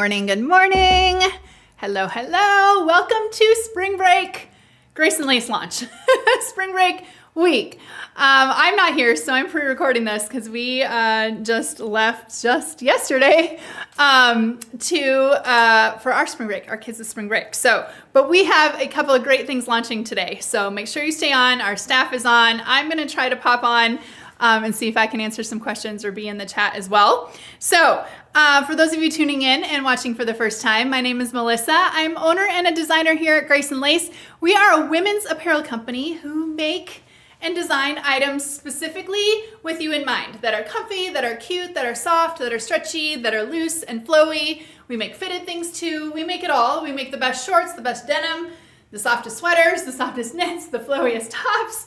morning, good morning. Hello, hello. Welcome to spring break, Grace and Lace launch. Spring break week. I'm not here, so I'm pre-recording this because we just left just yesterday for our spring break, our kids' spring break. But we have a couple of great things launching today. So make sure you stay on. Our staff is on. I'm going to try to pop on and see if I can answer some questions or be in the chat as well. So for those of you tuning in and watching for the first time, my name is Melissa. I'm owner and a designer here at Grace and Lace. We are a women's apparel company who make and design items specifically with you in mind, that are comfy, that are cute, that are soft, that are stretchy, that are loose and flowy. We make fitted things too. We make it all. We make the best shorts, the best denim, the softest sweaters, the softest knits, the flowiest tops.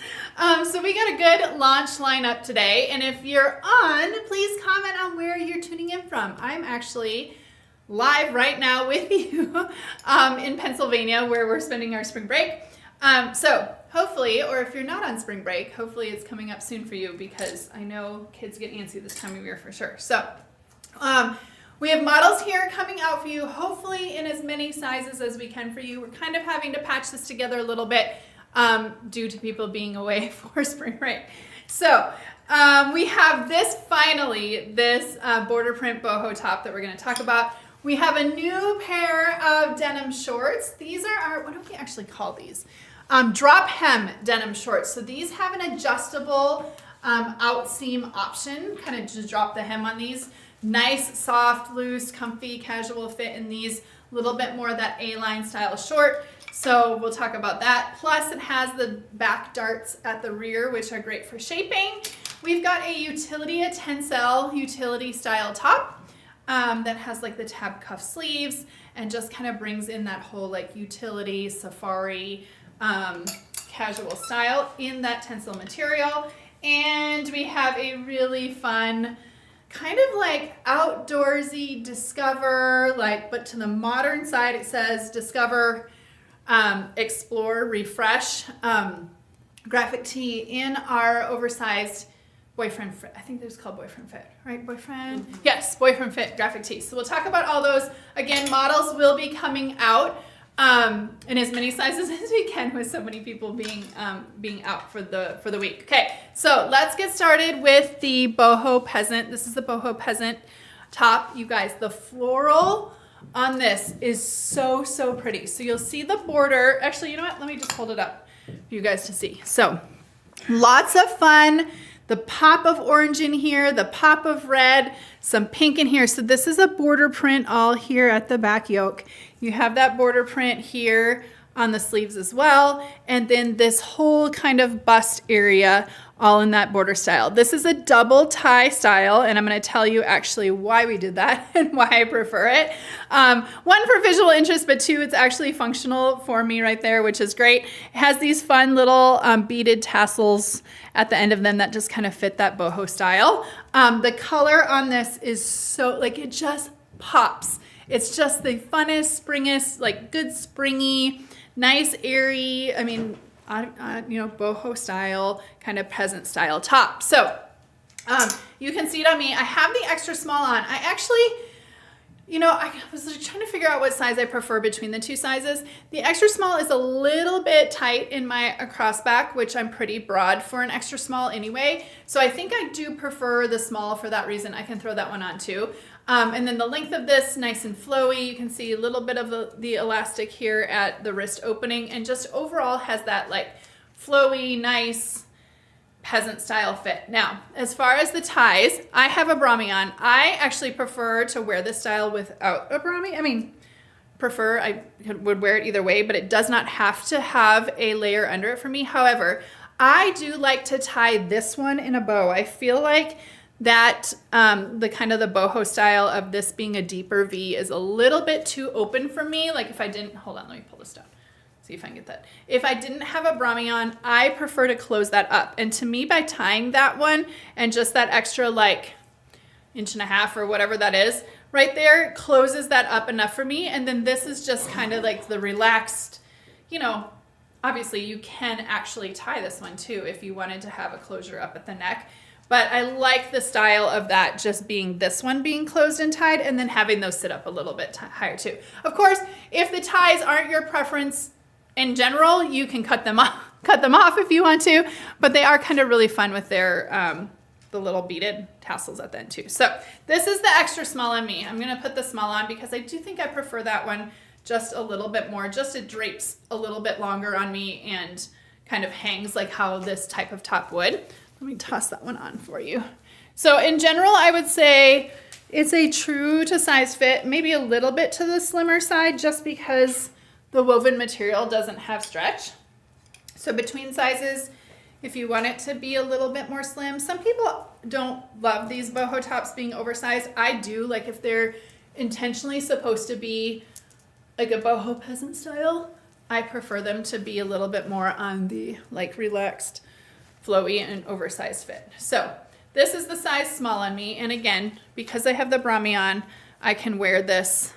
So we got a good launch lineup today. And if you're on, please comment on where you're tuning in from. I'm actually live right now with you in Pennsylvania, where we're spending our spring break. So hopefully, or if you're not on spring break, hopefully it's coming up soon for you, because I know kids get antsy this time of year for sure. So we have models here coming out for you, hopefully in as many sizes as we can for you. We're kind of having to patch this together a little bit due to people being away for spring break. So we have this border print boho top that we're going to talk about. We have a new pair of denim shorts. These are our, what do we actually call these? Drop hem denim shorts. So these have an adjustable out seam option, kind of just drop the hem on these. Nice, soft, loose, comfy, casual fit in these. A little bit more of that A-line style short. So we'll talk about that. Plus it has the back darts at the rear, which are great for shaping. We've got a Tencel utility style top that has like the tab cuff sleeves and just kind of brings in that whole like utility safari casual style in that Tencel material. And we have a really fun kind of like outdoorsy discover, but to the modern side it says discover, explore, refresh, graphic tee in our oversized boyfriend fit. I think this is called boyfriend fit, right? Boyfriend? Mm-hmm. Yes, boyfriend fit graphic tee. So we'll talk about all those. Again, models will be coming out in as many sizes as we can, with so many people being out for the week. Okay, so let's get started with the Boho Peasant. This is the Boho Peasant top. You guys, the floral on this is so, so pretty. So you'll see the border. Actually, you know what? Let me just hold it up for you guys to see. So lots of fun. The pop of orange in here, the pop of red, some pink in here. So this is a border print all here at the back yoke. You have that border print here on the sleeves as well. And then this whole kind of bust area all in that border style. This is a double tie style, and I'm going to tell you actually why we did that and why I prefer it. One, for visual interest, but two, it's actually functional for me right there, which is great. It has these fun little beaded tassels at the end of them that just kind of fit that boho style. The color on this is so, it just pops. It's just the funnest, springiest, good springy, nice, airy, boho style, kind of peasant style top. So you can see it on me. I have the extra small on. I actually, I was trying to figure out what size I prefer between the two sizes. The extra small is a little bit tight in my across back, which I'm pretty broad for an extra small anyway. So I think I do prefer the small for that reason. I can throw that one on too. And then the length of this, nice and flowy. You can see a little bit of the elastic here at the wrist opening, and just overall has that flowy, nice peasant style fit. Now, as far as the ties, I have a brami on. I actually prefer to wear this style without a brami. I would wear it either way, but it does not have to have a layer under it for me. However, I do like to tie this one in a bow. I feel like that the kind of the boho style of this being a deeper V is a little bit too open for me. If I didn't, hold on, let me pull this down. See if I can get that. If I didn't have a brami on, I prefer to close that up. And to me, by tying that one and just that extra 1.5 inches or whatever that is, right there closes that up enough for me. And then this is just kind of the relaxed, obviously you can actually tie this one too if you wanted to have a closure up at the neck. But I like the style of that just being this one being closed and tied and then having those sit up a little bit higher too. Of course, if the ties aren't your preference in general, you can cut them off if you want to, but they are kind of really fun with their the little beaded tassels at the end too. So this is the extra small on me. I'm gonna put the small on because I do think I prefer that one just a little bit more. Just it drapes a little bit longer on me and kind of hangs like how this type of top would. Let me toss that one on for you. So in general, I would say it's a true to size fit, maybe a little bit to the slimmer side just because the woven material doesn't have stretch. So between sizes, if you want it to be a little bit more slim, some people don't love these boho tops being oversized. I do, like if they're intentionally supposed to be like a boho peasant style, I prefer them to be a little bit more on the like relaxed, flowy and oversized fit. So this is the size small on me. And again, because I have the brami on, I can wear this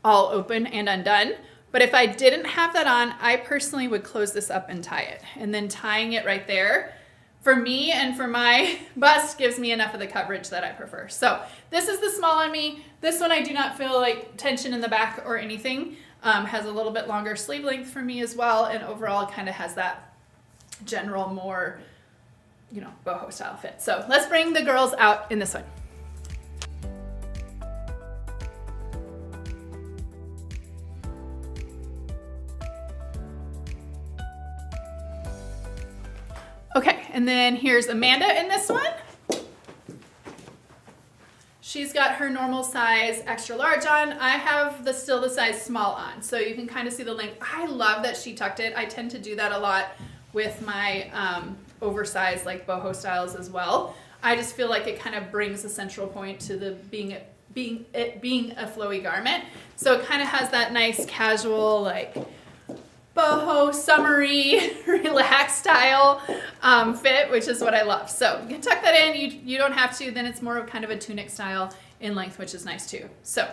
all open and undone. But if I didn't have that on, I personally would close this up and tie it. And then tying it right there, for me and for my bust, gives me enough of the coverage that I prefer. So this is the small on me. This one I do not feel like tension in the back or anything. Has a little bit longer sleeve length for me as well. And overall kind of has that general more, you know, boho style fit. So let's bring the girls out in this one. Okay, and then here's Amanda in this one. She's got her normal size extra large on. I have still the size small on, so you can kind of see the length. I love that she tucked it. I tend to do that a lot with my oversized like boho styles as well. I just feel like it kind of brings a central point to the being a flowy garment. So it kind of has that nice casual like boho, summery, relaxed style fit, which is what I love. So you can tuck that in, you don't have to, then it's more of kind of a tunic style in length, which is nice too. So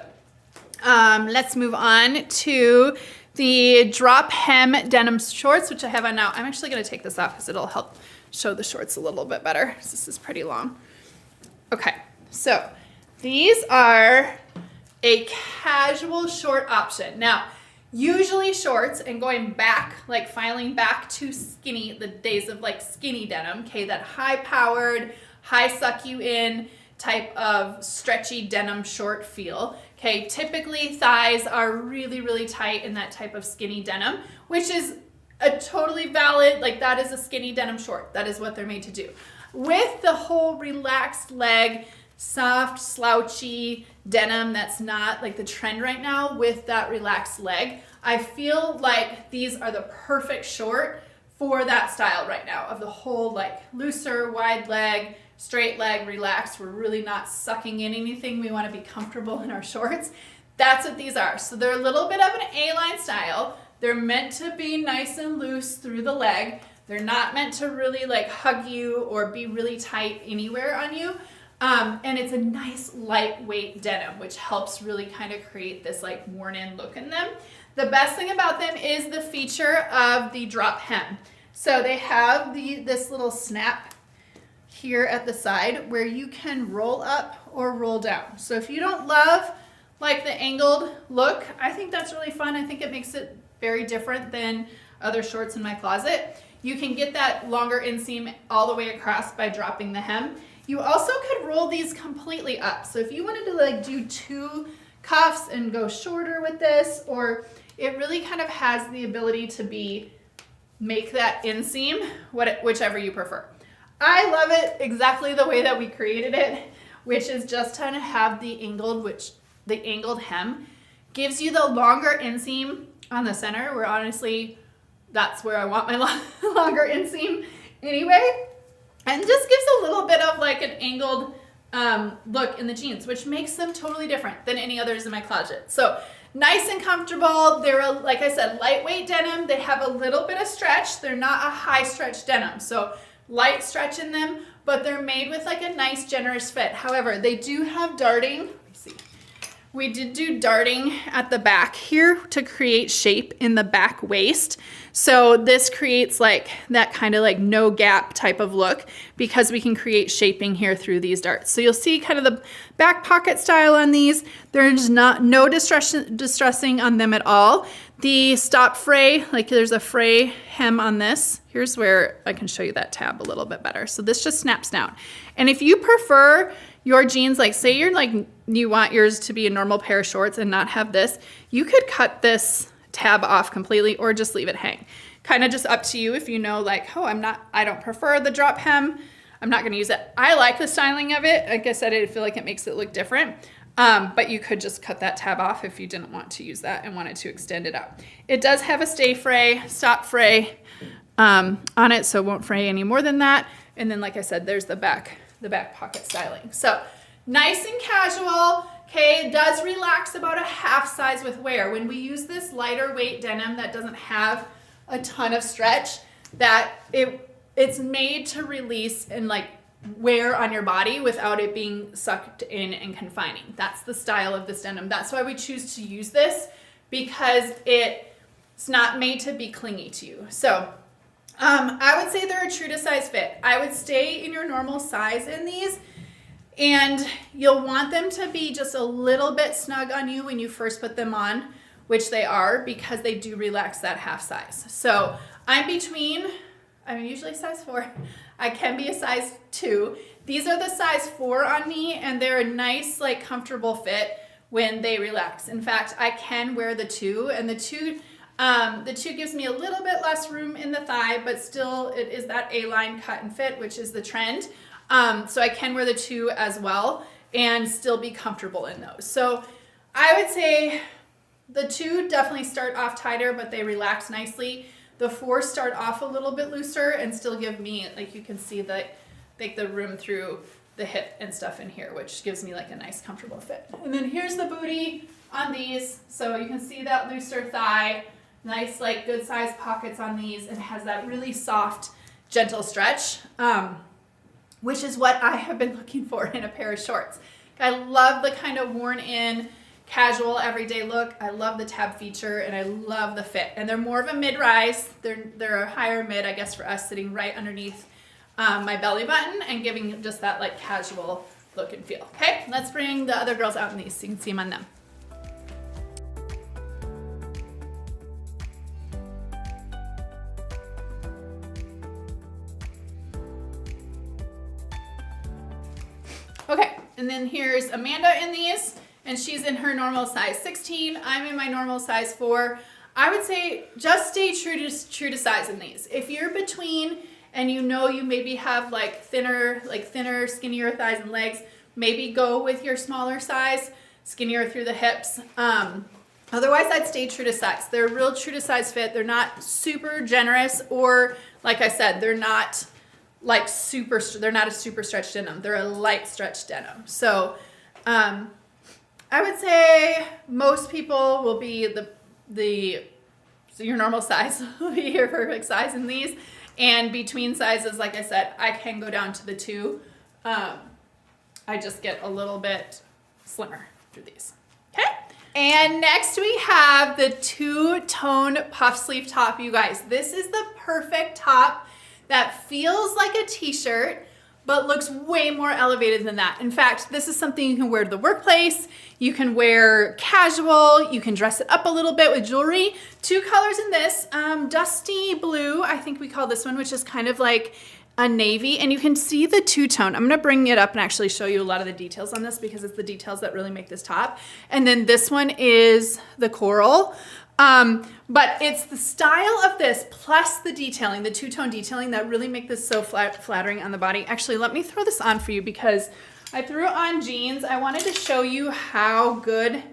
let's move on to the drop hem denim shorts, which I have on now. I'm actually gonna take this off because it'll help show the shorts a little bit better. This is pretty long. Okay, so these are a casual short option. Now, usually shorts, and going back, like filing back to skinny, the days of like skinny denim, okay, that high powered, high suck you in type of stretchy denim short feel. Okay, typically thighs are really, really tight in that type of skinny denim, which is a totally valid, like that is a skinny denim short. That is what they're made to do. With the whole relaxed leg, soft, slouchy denim that's not like the trend right now with that relaxed leg, I feel like these are the perfect short for that style right now of the whole like looser, wide leg, straight leg, relaxed. We're really not sucking in anything. We want to be comfortable in our shorts. That's what these are. So they're a little bit of an A-line style. They're meant to be nice and loose through the leg. They're not meant to really like hug you or be really tight anywhere on you. And it's a nice lightweight denim, which helps really kind of create this like worn in look in them. The best thing about them is the feature of the drop hem. So they have this little snap here at the side where you can roll up or roll down. So if you don't love like the angled look, I think that's really fun. I think it makes it very different than other shorts in my closet. You can get that longer inseam all the way across by dropping the hem. You also could roll these completely up. So if you wanted to like do two cuffs and go shorter with this, or it really kind of has the ability to make that inseam, whichever you prefer. I love it exactly the way that we created it, which is just kind of have the angled hem gives you the longer inseam on the center, where honestly, that's where I want my longer inseam anyway. And just gives a little bit of like an angled look in the jeans, which makes them totally different than any others in my closet. So nice and comfortable. They're, like I said, lightweight denim. They have a little bit of stretch. They're not a high stretch denim. So light stretch in them, but they're made with like a nice generous fit. However, they do have darting. Let me see. We did do darting at the back here to create shape in the back waist. So this creates like that kind of like no gap type of look because we can create shaping here through these darts. So you'll see kind of the back pocket style on these. There's no distressing on them at all. The stop fray, like there's a fray hem on this. Here's where I can show you that tab a little bit better. So this just snaps down. And if you prefer your jeans, like say you're like, you want yours to be a normal pair of shorts and not have this, you could cut this tab off completely or just leave it hang. Kind of just up to you if you know like, oh, I don't prefer the drop hem. I'm not gonna use it. I like the styling of it. Like I said, I feel like it makes it look different. But you could just cut that tab off if you didn't want to use that and wanted to extend it out. It does have a stop fray on it, so it won't fray any more than that. And then, like I said, there's the back pocket styling. So nice and casual. Okay, it does relax about a half size with wear. When we use this lighter weight denim that doesn't have a ton of stretch, that it's made to release and like wear on your body without it being sucked in and confining. That's the style of this denim. That's why we choose to use this, because it's not made to be clingy to you. So I would say they're a true to size fit. I would stay in your normal size in these, and you'll want them to be just a little bit snug on you when you first put them on, which they are, because they do relax that half size. So I'm usually size 4. I can be a size 2. These are the size 4 on me, and they're a nice, like, comfortable fit when they relax. In fact, I can wear the 2, and the 2 gives me a little bit less room in the thigh, but still it is that A-line cut and fit, which is the trend. So I can wear the 2 as well and still be comfortable in those. So I would say the 2 definitely start off tighter, but they relax nicely. The 4 start off a little bit looser and still give me, like you can see the room through the hip and stuff in here, which gives me like a nice comfortable fit. And then here's the booty on these. So you can see that looser thigh, nice like good size pockets on these, and has that really soft, gentle stretch, which is what I have been looking for in a pair of shorts. I love the kind of worn in, casual everyday look. I love the tab feature, and I love the fit. And they're more of a mid-rise. They're a higher mid, I guess, for us, sitting right underneath my belly button and giving just that like casual look and feel. Okay, let's bring the other girls out in these so you can see them on them. Okay, and then here's Amanda in these, and she's in her normal size 16. I'm in my normal size 4. I would say just stay true to size in these. If you're between and you know you maybe have like thinner, skinnier thighs and legs, maybe go with your smaller size, skinnier through the hips. Otherwise, I'd stay true to size. They're a real true to size fit. They're not super generous, or like I said, they're not like they're not a super stretched denim. They're a light stretched denim. So I would say most people will be so your normal size will be your perfect size in these. And between sizes, like I said, I can go down to the 2. I just get a little bit slimmer through these. Okay. And next we have the 2-tone puff sleeve top, you guys. This is the perfect top that feels like a t-shirt, but looks way more elevated than that. In fact, this is something you can wear to the workplace. You can wear casual. You can dress it up a little bit with jewelry. 2 colors in this, dusty blue, I think we call this one, which is kind of like a navy. And you can see the 2-tone. I'm gonna bring it up and actually show you a lot of the details on this, because it's the details that really make this top. And then this one is the coral. But it's the style of this plus the detailing, the 2-tone detailing, that really make this so flattering on the body. Actually, let me throw this on for you, because I threw it on jeans. I wanted to show you how good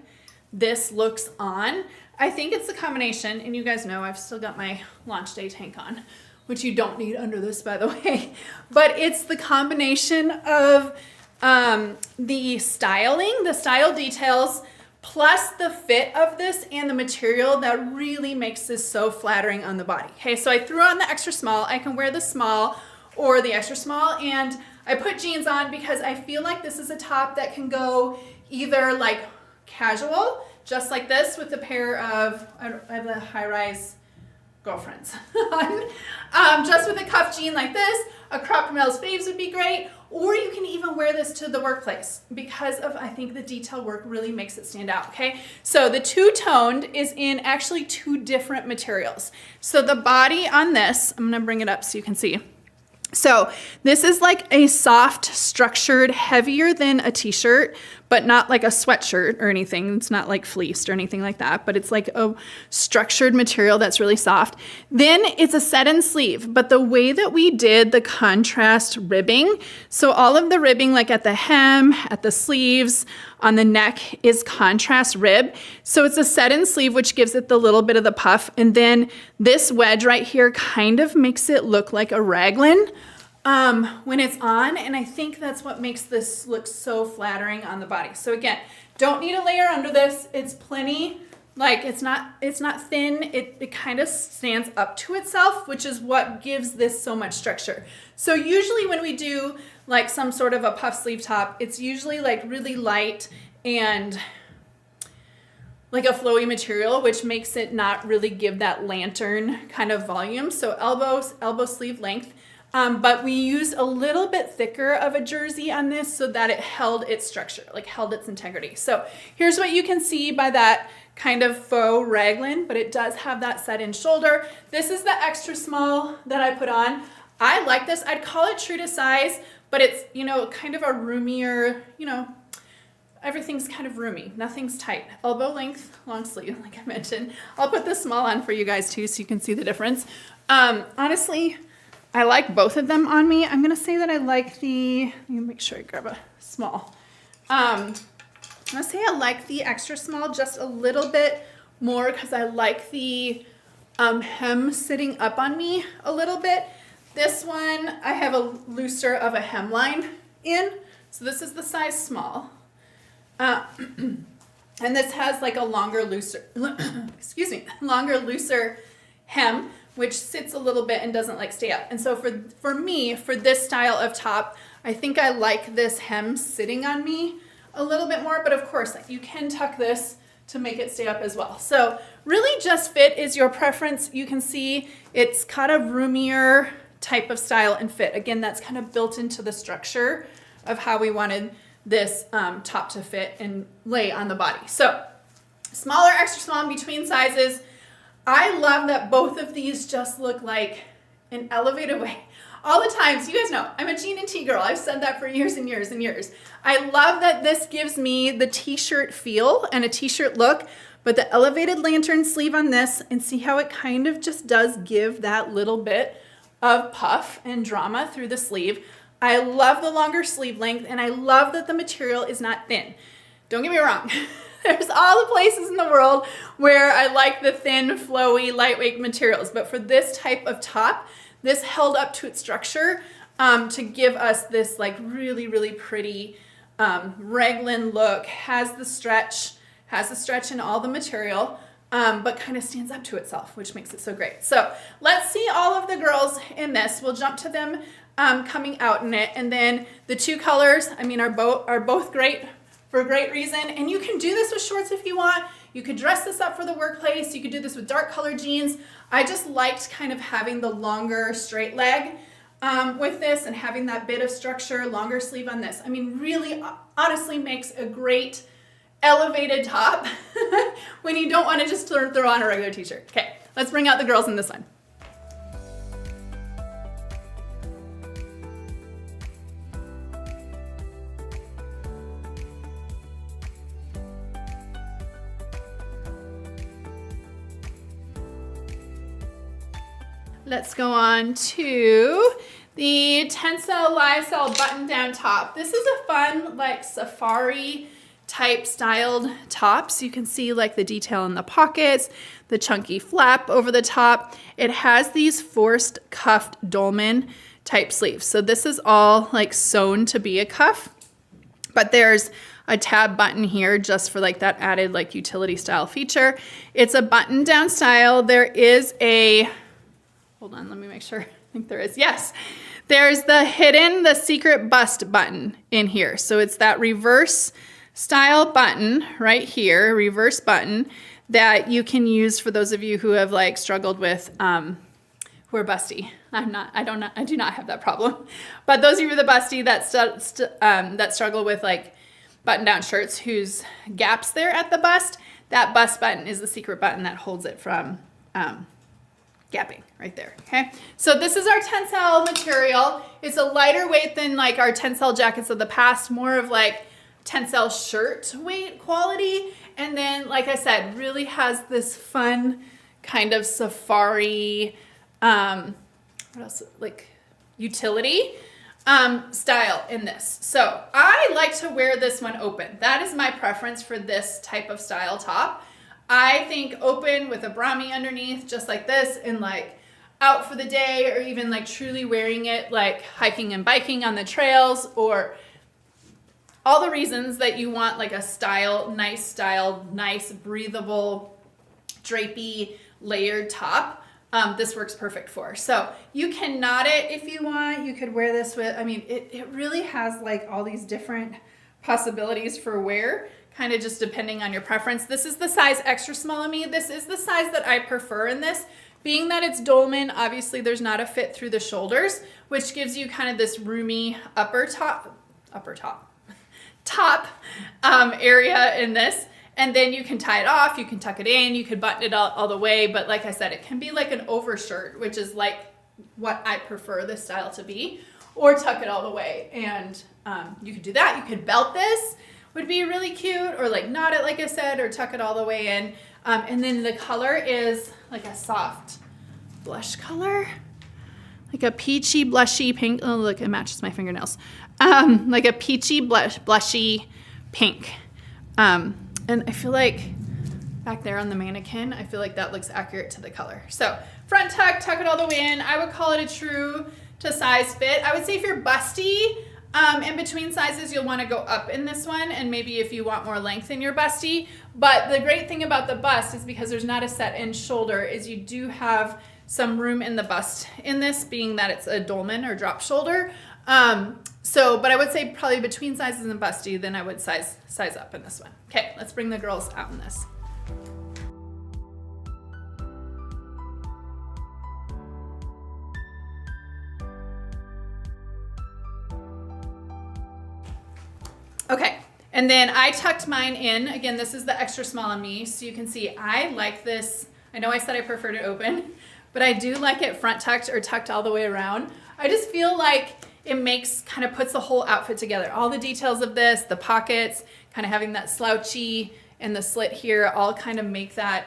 this looks on. I think it's the combination, and you guys know I've still got my launch day tank on, which you don't need under this, by the way. But it's the combination of the styling, the style details, plus the fit of this and the material that really makes this so flattering on the body. Okay, so I threw on the extra small. I can wear the small or the extra small, and I put jeans on because I feel like this is a top that can go either like casual, just like this with a pair of, I have the high-rise girlfriends on. Just with a cuff jean like this, a cropped Mel's Faves would be great, or you can even wear this to the workplace because of, I think the detail work really makes it stand out, okay? So the two-toned is in actually two different materials. So the body on this, I'm gonna bring it up so you can see. So this is like a soft, structured, heavier than a t-shirt, but not like a sweatshirt or anything. It's not like fleeced or anything like that, but it's like a structured material that's really soft. Then it's a set-in sleeve, but the way that we did the contrast ribbing, so all of the ribbing like at the hem, at the sleeves, on the neck is contrast rib. So it's a set-in sleeve, which gives it the little bit of the puff. And then this wedge right here kind of makes it look like a raglan when it's on. And I think that's what makes this look so flattering on the body. So again, don't need a layer under this. It's plenty, like it's not thin. It kind of stands up to itself, which is what gives this so much structure. So usually when we do like some sort of a puff sleeve top, it's usually like really light and like a flowy material, which makes it not really give that lantern kind of volume. So elbow sleeve length. But we used a little bit thicker of a jersey on this so that it held its structure, like held its integrity. So here's what you can see by that kind of faux raglan, but it does have that set-in shoulder. This is the extra small that I put on. I like this. I'd call it true to size, but it's, you know, kind of a roomier, you know, everything's kind of roomy. Nothing's tight. Elbow length, long sleeve, like I mentioned. I'll put the small on for you guys too so you can see the difference. Honestly, I like both of them on me. I'm gonna say that I like the, let me make sure I grab a small. I'm gonna say I like the extra small just a little bit more because I like the hem sitting up on me a little bit. This one, I have a looser of a hemline in. So this is the size small. And this has like a longer, looser, excuse me, longer, looser hem, which sits a little bit and doesn't like stay up. And so for me, for this style of top, I think I like this hem sitting on me a little bit more, but of course you can tuck this to make it stay up as well. So really just fit is your preference. You can see it's kind of roomier type of style and fit. Again, that's kind of built into the structure of how we wanted this top to fit and lay on the body. So smaller, extra small, in between sizes. I love that both of these just look like an elevated way. All the times, you guys know, I'm a jean and tee girl. I've said that for years and years and years. I love that this gives me the t-shirt feel and a t-shirt look, but the elevated lantern sleeve on this, and see how it kind of just does give that little bit of puff and drama through the sleeve. I love the longer sleeve length, and I love that the material is not thin. Don't get me wrong. There's all the places in the world where I like the thin, flowy, lightweight materials, but for this type of top, this held up to its structure to give us this like really, really pretty raglan look. Has the stretch in all the material, but kind of stands up to itself, which makes it so great. So let's see all of the girls in this. We'll jump to them coming out in it, and then the two colors, I mean, are both great for a great reason. And you can do this with shorts if you want. You could dress this up for the workplace. You could do this with dark colored jeans. I just liked kind of having the longer straight leg with this and having that bit of structure, longer sleeve on this. I mean, really honestly makes a great elevated top when you don't want to just throw on a regular t-shirt. Okay, let's bring out the girls in this one. Let's go on to the Tencel Lyocell button-down top. This is a fun, like, safari type styled top. So you can see like the detail in the pockets, the chunky flap over the top. It has these forced cuffed dolman type sleeves. So this is all like sewn to be a cuff, but there's a tab button here just for like that added like utility style feature. It's a button-down style. There is a, hold on, let me make sure. I think there is. Yes, there's the secret bust button in here. So it's that reverse style button right here, reverse button, that you can use for those of you who have like struggled with, who are busty. I do not have that problem. But those of you with a busty that struggle with like button down shirts whose gaps there at the bust, that bust button is the secret button that holds it from gapping right there, okay? So this is our Tencel material. It's a lighter weight than like our Tencel jackets of the past, more of like Tencel shirt weight quality. And then, like I said, really has this fun kind of safari, what else, like utility style in this. So I like to wear this one open. That is my preference for this type of style top. I think open with a brami underneath, just like this, and like out for the day, or even like truly wearing it like hiking and biking on the trails, or all the reasons that you want like a style, nice, breathable, drapey, layered top. This works perfect for. So you can knot it if you want. You could wear this with, I mean, it really has like all these different possibilities for wear, kind of just depending on your preference. This is the size extra small on me. This is the size that I prefer in this. Being that it's dolman, obviously there's not a fit through the shoulders, which gives you kind of this roomy top area in this. And then you can tie it off, you can tuck it in, you could button it all the way. But like I said, it can be like an overshirt, which is like what I prefer this style to be, or tuck it all the way. And you could do that. You could belt this, would be really cute, or like knot it, like I said, or tuck it all the way in. And then the color is like a soft blush color, like a peachy, blushy pink. Oh, look, it matches my fingernails. Like a peachy, blushy pink. And I feel like back there on the mannequin, I feel like that looks accurate to the color. So front tuck it all the way in. I would call it a true to size fit. I would say if you're busty, in between sizes, you'll want to go up in this one, and maybe if you want more length in your busty. But the great thing about the bust is because there's not a set in shoulder, is you do have some room in the bust in this, being that it's a dolman or drop shoulder. But I would say probably between sizes and busty, then I would size up in this one. Okay, let's bring the girls out in this. Okay, and then I tucked mine in. Again, this is the extra small on me, so you can see I like this. I know I said I preferred it open, but I do like it front tucked or tucked all the way around. I just feel like it kind of puts the whole outfit together. All the details of this, the pockets, kind of having that slouchy and the slit here, all kind of make that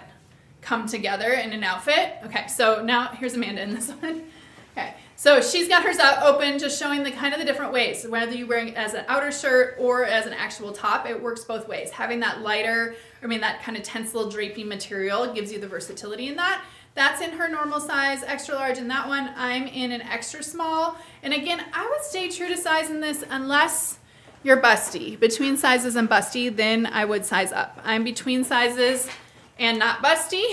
come together in an outfit. Okay, so now here's Amanda in this one. Okay, so she's got hers out open, just showing the kind of the different ways. Whether you're wearing it as an outer shirt or as an actual top, it works both ways. Having that lighter, that kind of Tencel drapey material gives you the versatility in that. That's in her normal size, extra large in that one. I'm in an extra small. And again, I would stay true to size in this unless you're busty. Between sizes and busty, then I would size up. I'm between sizes and not busty,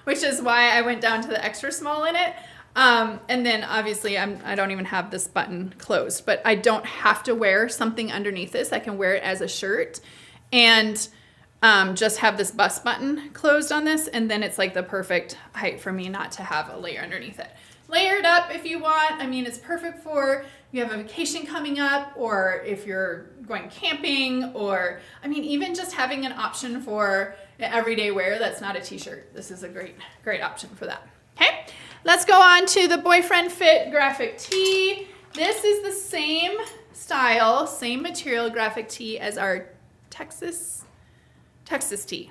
which is why I went down to the extra small in it. And then obviously I don't even have this button closed, but I don't have to wear something underneath this. I can wear it as a shirt and just have this bust button closed on this, and then it's like the perfect height for me not to have a layer underneath it. Layer it up if you want. It's perfect for you have a vacation coming up, or if you're going camping, or even just having an option for everyday wear that's not a t-shirt. This is a great option for that. Okay, let's go on to the boyfriend fit graphic tee. This is the same style, same material graphic tee as our Texas tee.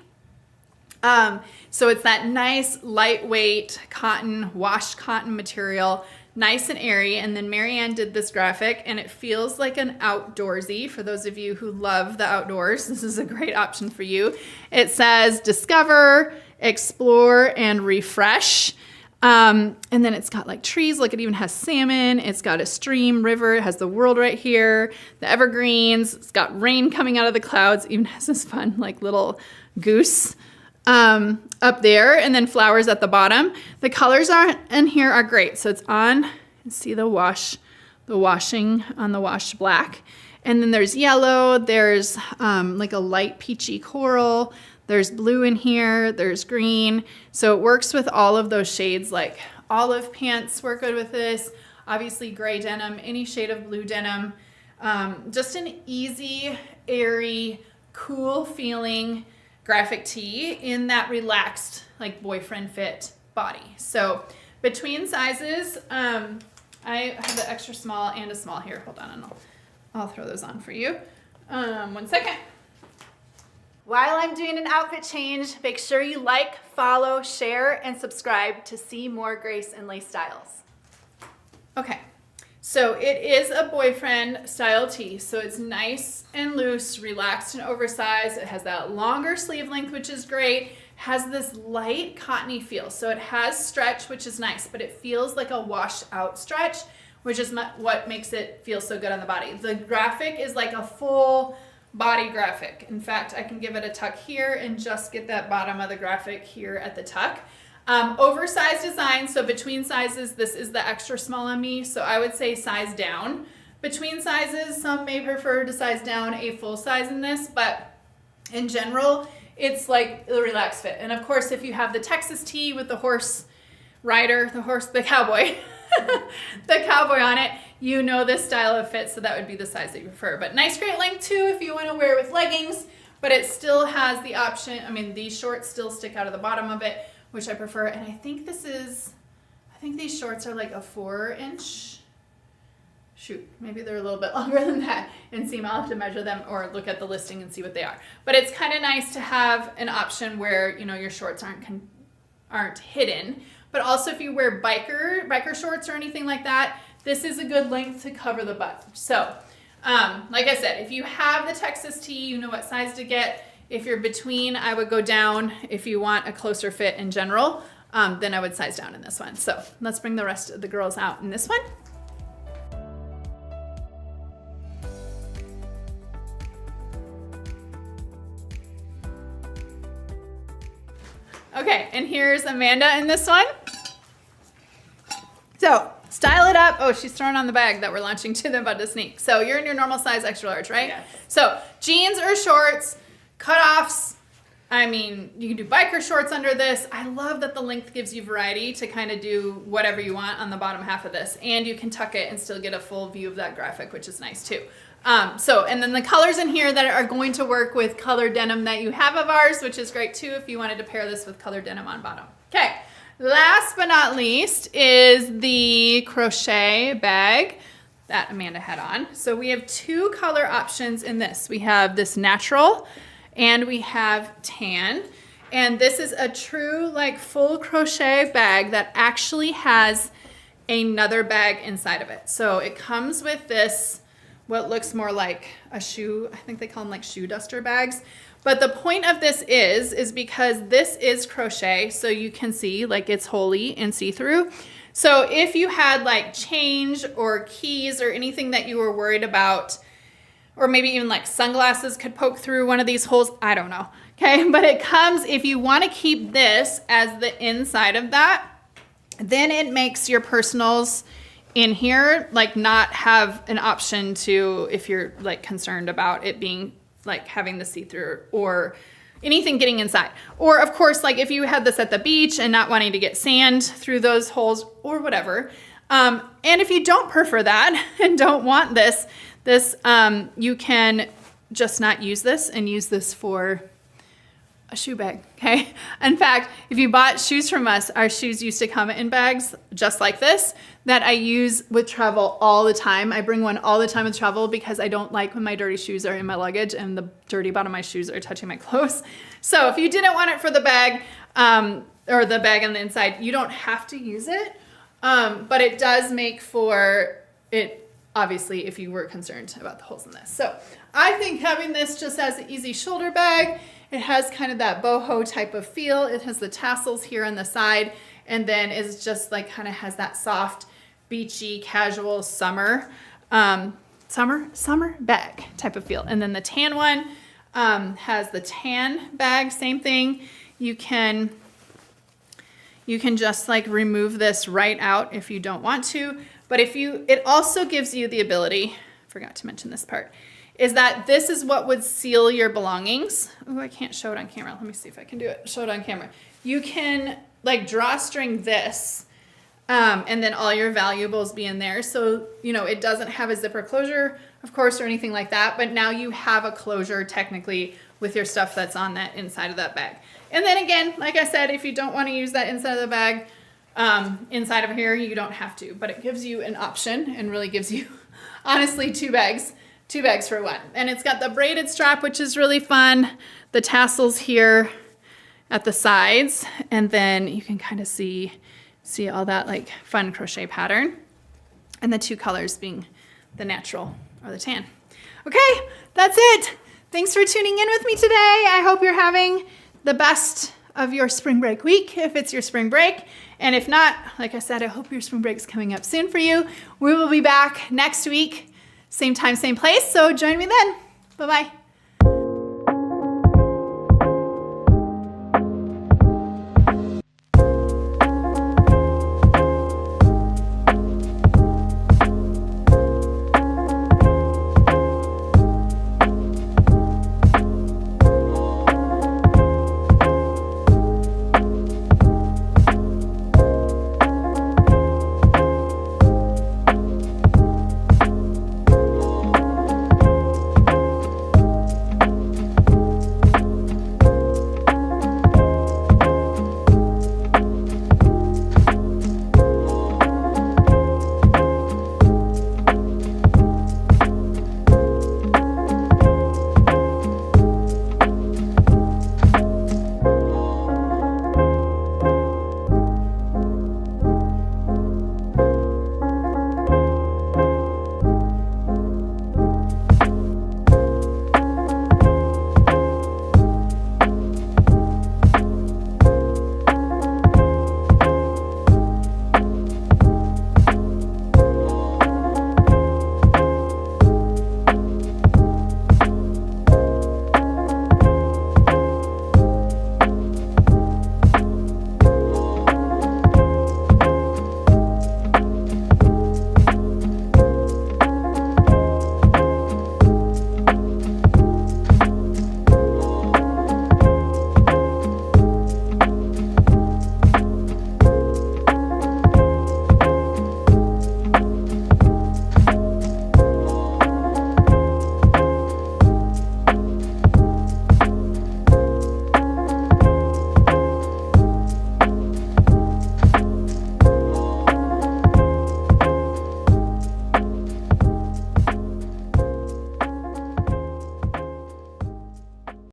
So it's that nice lightweight cotton, washed cotton material, nice and airy. And then Marianne did this graphic, and it feels like an outdoorsy. For those of you who love the outdoors, this is a great option for you. It says discover, explore, and refresh. And then it's got like trees. Look, it even has salmon. It's got a stream, river. It has the world right here, the evergreens. It's got rain coming out of the clouds. It even has this fun like little goose up there, and then flowers at the bottom. The colors in here are great. So it's on, you see the washing on the washed black. And then there's yellow, there's like a light peachy coral, there's blue in here, there's green. So it works with all of those shades, like olive pants work good with this, obviously gray denim, any shade of blue denim. Just an easy, airy, cool feeling graphic tee in that relaxed, like boyfriend fit body. So between sizes, I have the extra small and a small here. Hold on, and I'll throw those on for you. 1 second. While I'm doing an outfit change, make sure you like, follow, share, and subscribe to see more Grace and Lace styles. Okay, so it is a boyfriend style tee. So it's nice and loose, relaxed and oversized. It has that longer sleeve length, which is great. Has this light cottony feel. So it has stretch, which is nice, but it feels like a washed out stretch, which is what makes it feel so good on the body. The graphic is like a full body graphic. In fact, I can give it a tuck here and just get that bottom of the graphic here at the tuck. Oversized design, so between sizes, this is the extra small on me, so I would say size down. Between sizes, some may prefer to size down a full size in this, but in general, it's like the relaxed fit. And of course, if you have the Texas tee with the horse rider, the cowboy, the cowboy on it, you know this style of fit, so that would be the size that you prefer. But nice great length too if you want to wear it with leggings, but it still has the option, I mean, these shorts still stick out of the bottom of it, which I prefer. And I think these shorts are like a 4-inch, shoot, maybe they're a little bit longer than that and seam. I'll have to measure them or look at the listing and see what they are. But it's kind of nice to have an option where, you know, your shorts aren't hidden. But also if you wear biker shorts or anything like that, this is a good length to cover the butt. So, like I said, if you have the Texas tee, you know what size to get. If you're between, I would go down. If you want a closer fit in general, then I would size down in this one. So let's bring the rest of the girls out in this one. Okay, and here's Amanda in this one. So style it up. Oh, she's throwing on the bag that we're launching to the About to Sneak. So you're in your normal size extra large, right? Yes. So jeans or shorts, cutoffs. I mean, you can do biker shorts under this. I love that the length gives you variety to kind of do whatever you want on the bottom half of this. And you can tuck it and still get a full view of that graphic, which is nice too. And then the colors in here that are going to work with colored denim that you have of ours, which is great too if you wanted to pair this with colored denim on bottom. Okay, last but not least is the crochet bag that Amanda had on. So we have two color options in this. We have this natural and we have tan. And this is a true like full crochet bag that actually has another bag inside of it. So it comes with this, what looks more like a shoe, I think they call them like shoe duster bags. But the point of this is because this is crochet, so you can see like it's wholly and see-through. So if you had like change or keys or anything that you were worried about, or maybe even like sunglasses could poke through one of these holes, I don't know, okay? But it comes, if you wanna keep this as the inside of that, then it makes your personals in here like not have an option to, if you're like concerned about it being like having the see-through or anything getting inside. Or of course, like if you had this at the beach and not wanting to get sand through those holes or whatever. And if you don't prefer that and don't want this, you can just not use this and use this for a shoe bag, okay? In fact, if you bought shoes from us, our shoes used to come in bags just like this that I use with travel all the time. I bring one all the time with travel because I don't like when my dirty shoes are in my luggage and the dirty bottom of my shoes are touching my clothes. So if you didn't want it for the bag or the bag on the inside, you don't have to use it, but it does make for it, obviously, if you were concerned about the holes in this. So I think having this just as an easy shoulder bag, it has kind of that boho type of feel. It has the tassels here on the side, and then it's just like kind of has that soft, beachy, casual summer bag type of feel. And then the tan one has the tan bag, same thing. You can just like remove this right out if you don't want to. But it also gives you the ability, forgot to mention this part, is that this is what would seal your belongings. Oh, I can't show it on camera. Let me see if I can do it. Show it on camera. You can like drawstring this and then all your valuables be in there. So, you know, it doesn't have a zipper closure, of course, or anything like that, but now you have a closure technically with your stuff that's on that inside of that bag. And then again, like I said, if you don't want to use that inside of the bag, inside of here, you don't have to, but it gives you an option and really gives you, honestly, two bags for one. And it's got the braided strap, which is really fun. The tassels here at the sides, and then you can kind of see all that like fun crochet pattern, and the two colors being the natural or the tan. Okay, that's it. Thanks for tuning in with me today. I hope you're having the best of your spring break week, if it's your spring break. And if not, like I said, I hope your spring break's coming up soon for you. We will be back next week, same time, same place. So join me then. Bye-bye.